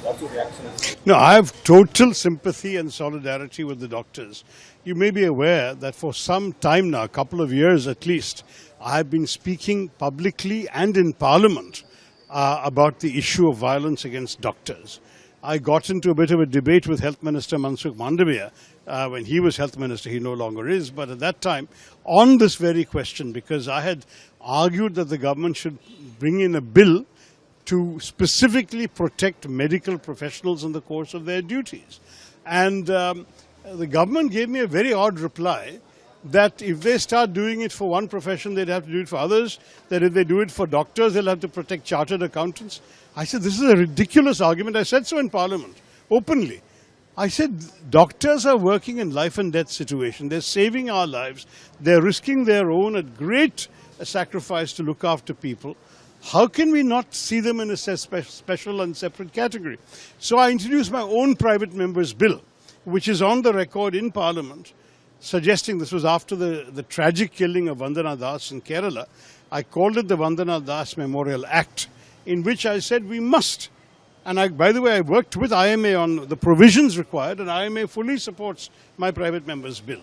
What's your reaction? No, I have total sympathy and solidarity with the doctors. You may be aware that for some time now, a couple of years at least, I have been speaking publicly and in Parliament about the issue of violence against doctors. I got into a bit of a debate with Health Minister Mansukh Mandaviya when he was Health Minister. He no longer is, but at that time, on this very question, because I had argued that the government should bring in a bill to specifically protect medical professionals in the course of their duties. And the government gave me a very odd reply that if they start doing it for one profession, they'd have to do it for others, that if they do it for doctors, they'll have to protect chartered accountants. I said, this is a ridiculous argument. I said so in Parliament, openly. I said, doctors are working in life and death situation. They're saving our lives. They're risking their own at great sacrifice to look after people. How can we not see them in a special and separate category? So I introduced my own private member's bill, which is on the record in Parliament, suggesting this was after the tragic killing of Vandana Das in Kerala. I called it the Vandana Das Memorial Act, in which I said we must. And by the way, I worked with IMA on the provisions required, and IMA fully supports my private member's bill.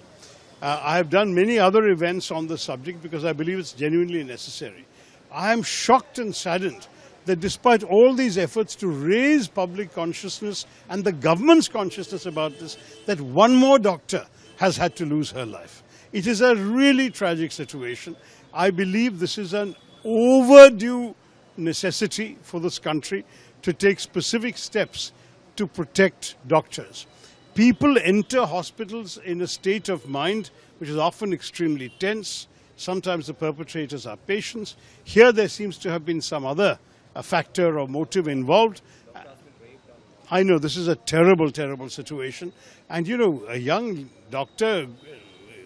I have done many other events on the subject because I believe it's genuinely necessary. I am shocked and saddened that despite all these efforts to raise public consciousness and the government's consciousness about this, that one more doctor has had to lose her life. It is a really tragic situation. I believe this is an overdue necessity for this country to take specific steps to protect doctors. People enter hospitals in a state of mind which is often extremely tense. Sometimes the perpetrators are patients. Here there seems to have been some other factor or motive involved. I know this is a terrible, terrible situation. And you know, a young doctor,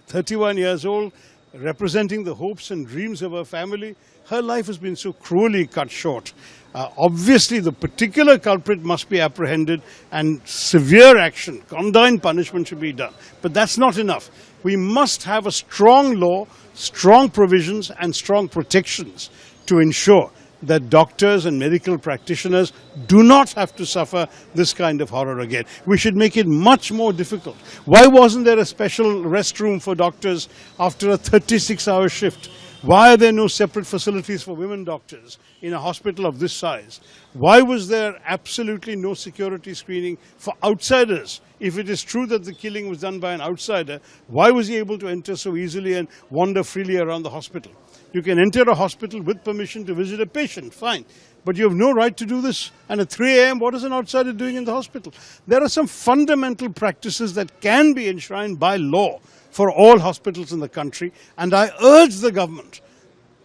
31 years old, representing the hopes and dreams of her family, her life has been so cruelly cut short. Obviously, the particular culprit must be apprehended and severe action, condign punishment should be done. But that's not enough. We must have a strong law, strong provisions and strong protections to ensure that doctors and medical practitioners do not have to suffer this kind of horror again. We should make it much more difficult. Why wasn't there a special restroom for doctors after a 36-hour shift? Why are there no separate facilities for women doctors in a hospital of this size? Why was there absolutely no security screening for outsiders? If it is true that the killing was done by an outsider, why was he able to enter so easily and wander freely around the hospital? You can enter a hospital with permission to visit a patient, fine. But you have no right to do this. And at 3 a.m., what is an outsider doing in the hospital? There are some fundamental practices that can be enshrined by law for all hospitals in the country. And I urge the government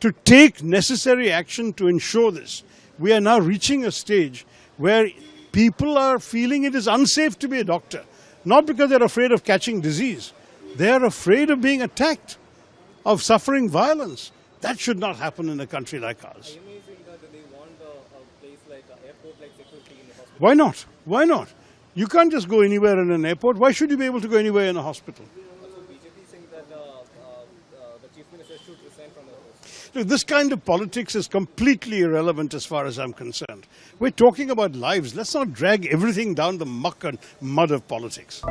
to take necessary action to ensure this. We are now reaching a stage where people are feeling it is unsafe to be a doctor. Not because they're afraid of catching disease. They're afraid of being attacked, of suffering violence. That should not happen in a country like ours. Are you amazing that they want a place like an airport like security in the hospital? Why not? Why not? You can't just go anywhere in an airport. Why should you be able to go anywhere in a hospital? Also, BJP saying that the Chief Minister should resign from the post. Look, this kind of politics is completely irrelevant as far as I'm concerned. We're talking about lives. Let's not drag everything down the muck and mud of politics.